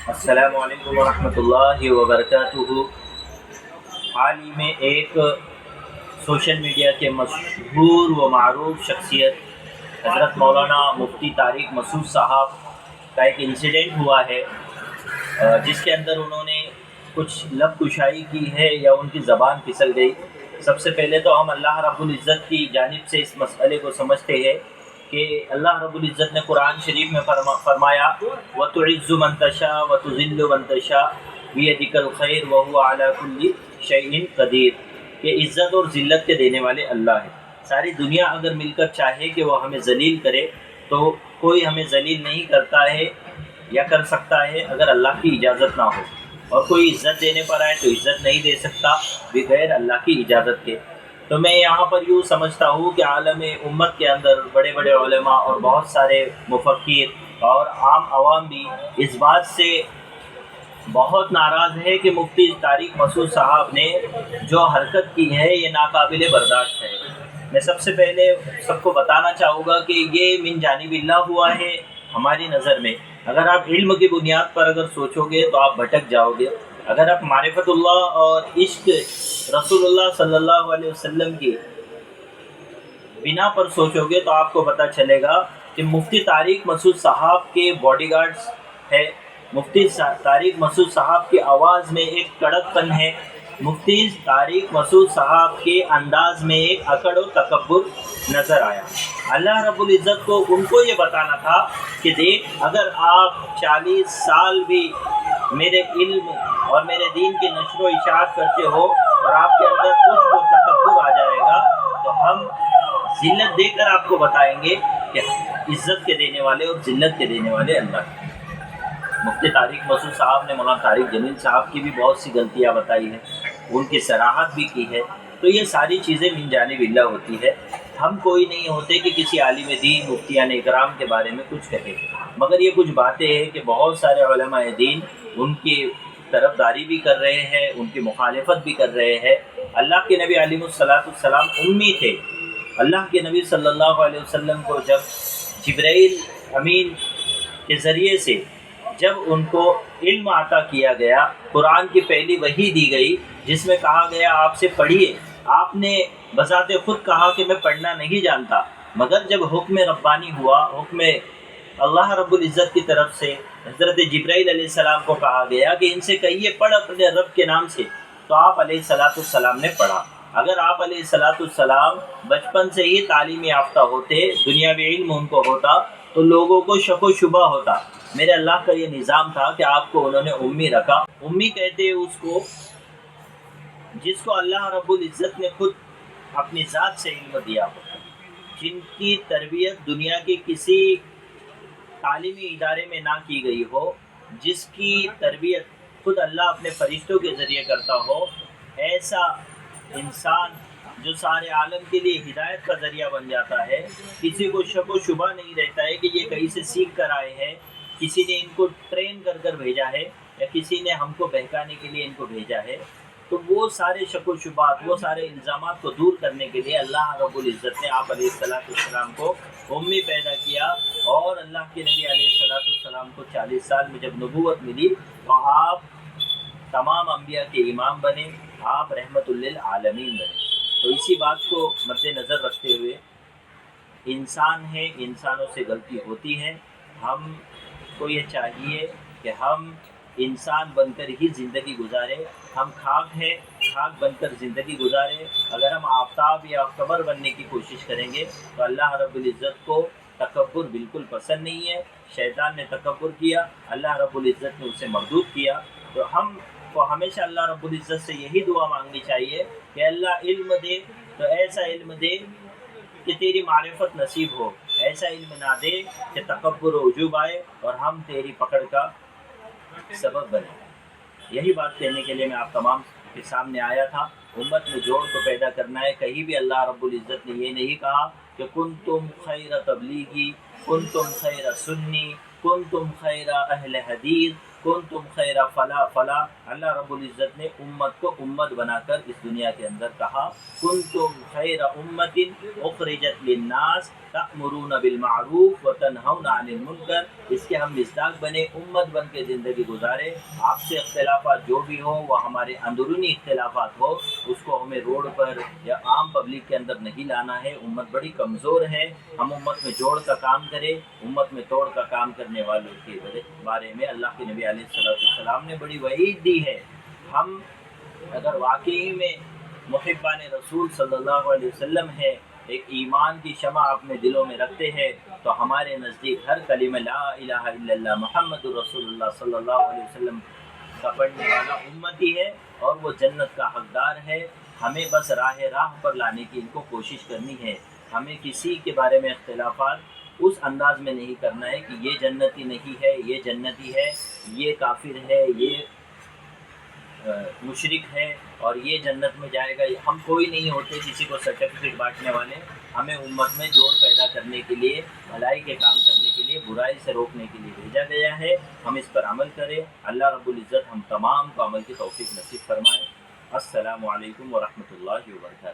السلام علیکم ورحمۃ اللہ وبرکاتہ۔ حال ہی میں ایک سوشل میڈیا کے مشہور و معروف شخصیت حضرت مولانا مفتی طارق مسعود صاحب کا ایک انسیڈنٹ ہوا ہے، جس کے اندر انہوں نے کچھ لب کشائی کی ہے یا ان کی زبان پھسل گئی۔ سب سے پہلے تو ہم اللہ رب العزت کی جانب سے اس مسئلے کو سمجھتے ہیں کہ اللہ رب العزت نے قرآن شریف میں فرمایا وَتُعِزُّ مَن تَشَاءُ وَتُذِلُّ مَن تَشَاءُ بِيَدِكَ الْخَيْرُ وَهُوَ عَلَى كُلِّ شَيْءٍ قَدِيرٌ، کہ عزت اور ذلت کے دینے والے اللہ ہیں۔ ساری دنیا اگر مل کر چاہے کہ وہ ہمیں ذلیل کرے تو کوئی ہمیں ذلیل نہیں کرتا ہے یا کر سکتا ہے اگر اللہ کی اجازت نہ ہو، اور کوئی عزت دینے پر آئے تو عزت نہیں دے سکتا بغیر اللہ کی اجازت کے۔ تو میں یہاں پر یوں سمجھتا ہوں کہ عالم امت کے اندر بڑے بڑے علماء اور بہت سارے مفکر اور عام عوام بھی اس بات سے بہت ناراض ہے کہ مفتی طارق مسعود صاحب نے جو حرکت کی ہے یہ ناقابل برداشت ہے۔ میں سب سے پہلے سب کو بتانا چاہوں گا کہ یہ من جانب اللہ ہوا ہے ہماری نظر میں۔ اگر آپ علم کی بنیاد پر اگر سوچو گے تو آپ بھٹک جاؤ گے۔ اگر آپ معرفت اللہ اور عشق رسول اللہ صلی اللہ علیہ وسلم کی بنا پر سوچو گے تو آپ کو پتہ چلے گا کہ مفتی طارق مسعود صاحب کے باڈی گارڈز ہے، مفتی طارق مسعود صاحب کی آواز میں ایک کڑک پن ہے، مفتی طارق مسعود صاحب کے انداز میں ایک اکڑ و تکبر نظر آیا۔ اللہ رب العزت کو ان کو یہ بتانا تھا کہ دیکھ، اگر آپ 40 سال بھی میرے علم اور میرے دین کی نشر و اشاعت کرتے ہو اور آپ کے اندر کچھ وہ تکبر آ جائے گا تو ہم ذلت دے کر آپ کو بتائیں گے کہ عزت کے دینے والے اور ذلت کے دینے والے اللہ ہیں۔ مفتی طارق مسعود صاحب نے مولانا طارق جمیل صاحب کی بھی بہت سی غلطیاں بتائی ہیں، ان کی صراحت بھی کی ہے۔ تو یہ ساری چیزیں من جانب اللہ ہوتی ہے۔ ہم کوئی نہیں ہوتے کہ کسی عالم دین مفتیان اکرام کے بارے میں کچھ کہیں، مگر یہ کچھ باتیں ہیں کہ بہت سارے علماء دین ان کی طرفداری بھی کر رہے ہیں، ان کی مخالفت بھی کر رہے ہیں۔ اللہ کے نبی علیہ السلام امی تھے۔ اللہ کے نبی صلی اللہ علیہ وسلم کو جب جبرائیل امین کے ذریعے سے جب ان کو علم عطا کیا گیا، قرآن کی پہلی وحی دی گئی جس میں کہا گیا آپ سے پڑھیے، آپ نے بذات خود کہا کہ میں پڑھنا نہیں جانتا، مگر جب حکم ربانی ہوا، حکم اللہ رب العزت کی طرف سے حضرت جبرائیل علیہ السلام کو کہا گیا کہ ان سے کہیے پڑھ اپنے رب کے نام سے، تو آپ علیہ السلام نے پڑھا۔ اگر آپ علیہ السلام بچپن سے ہی تعلیم یافتہ ہوتے، دنیاوی علم ان کو ہوتا تو لوگوں کو شک و شبہ ہوتا۔ میرے اللہ کا یہ نظام تھا کہ آپ کو انہوں نے امی رکھا۔ امی کہتے ہیں اس کو جس کو اللہ رب العزت نے خود اپنی ذات سے علم دیا ہو، جن کی تربیت دنیا کے کسی تعلیمی ادارے میں نہ کی گئی ہو، جس کی تربیت خود اللہ اپنے فرشتوں کے ذریعے کرتا ہو، ایسا انسان جو سارے عالم کے لیے ہدایت کا ذریعہ بن جاتا ہے، کسی کو شک و شبہ نہیں رہتا ہے کہ یہ کہیں سے سیکھ کر آئے ہیں، کسی نے ان کو ٹرین کر کر بھیجا ہے یا کسی نے ہم کو بہکانے کے لیے ان کو بھیجا ہے، تو وہ سارے شک و شبہات، وہ سارے الزامات کو دور کرنے کے لیے اللہ رب العزت نے آپ علیہ السلام کو امی پیدا کیا، اور اللہ کے نبی علیہ السلام کو 40 سال میں جب نبوت ملی تو آپ تمام انبیاء کے امام بنے، آپ رحمت للعالمین بنے۔ تو اسی بات کو مد نظر رکھتے ہوئے انسان ہے، انسانوں سے غلطی ہوتی ہے، ہم کو یہ چاہیے کہ ہم انسان بن کر ہی زندگی گزارے، ہم خاک ہے، خاک بن کر زندگی گزارے۔ اگر ہم آفتاب یا قمر بننے کی کوشش کریں گے تو اللہ رب العزت کو تکبر بالکل پسند نہیں ہے۔ شیطان نے تکبر کیا، اللہ رب العزت نے اسے مردود کیا۔ تو ہم کو ہمیشہ اللہ رب العزت سے یہی دعا مانگنی چاہیے کہ اللہ علم دے تو ایسا علم دے کہ تیری معرفت نصیب ہو، ایسا علم نہ دے کہ تکبر و عجوب آئے اور ہم تیری پکڑ کا سبب بنے۔ یہی بات کہنے کے لیے میں آپ تمام کے سامنے آیا تھا۔ امت میں جوڑ کو پیدا کرنا ہے۔ کہیں بھی اللہ رب العزت نے یہ نہیں کہا کہ کنتم خیر تبلیغی، کنتم خیر سنی، کنتم خیر اہل حدیث، کنتم خیر فلا فلا، اللہ رب العزت نے امت کو امت بنا کر اس دنیا کے اندر کہا کنتم خیر امت اخرجت للناس تأمرون بالمعروف وتنہون عن المنکر، اس کے ہم مصداق بنے، امت بن کے زندگی گزارے۔ آپ سے اختلافات جو بھی ہو وہ ہمارے اندرونی اختلافات ہو، اس کو ہمیں روڈ پر یا عام پبلک کے اندر نہیں لانا ہے۔ امت بڑی کمزور ہے، ہم امت میں جوڑ کا کام کریں، امت میں توڑ کا کام کرنے والوں کے بارے میں اللہ کے نبی علیہ السلام نے بڑی وعید دی ہے۔ ہم اگر واقعی میں محبان رسول صلی اللہ علیہ وسلم ہے، ایک ایمان کی شمع اپنے دلوں میں رکھتے ہیں، تو ہمارے نزدیک ہر کلمہ لا الہ الا اللہ محمد رسول اللہ صلی اللہ علیہ وسلم کا پڑھنے والا امتی ہے اور وہ جنت کا حقدار ہے۔ ہمیں بس راہ پر لانے کی ان کو کوشش کرنی ہے۔ ہمیں کسی کے بارے میں اختلافات اس انداز میں نہیں کرنا ہے کہ یہ جنتی نہیں ہے، یہ جنتی ہے، یہ کافر ہے، یہ مشرک ہے اور یہ جنت میں جائے گا۔ ہم کوئی نہیں ہوتے کسی کو سرٹیفکیٹ بانٹنے والے، ہمیں امت میں جوڑ پیدا کرنے کے لیے، بھلائی کے کام کرنے کے لیے، برائی سے روکنے کے لیے بھیجا گیا ہے۔ ہم اس پر عمل کریں، اللہ رب العزت ہم تمام کو عمل کی توفیق نصیب فرمائے۔ السلام علیکم ورحمۃ اللہ وبرکاتہ۔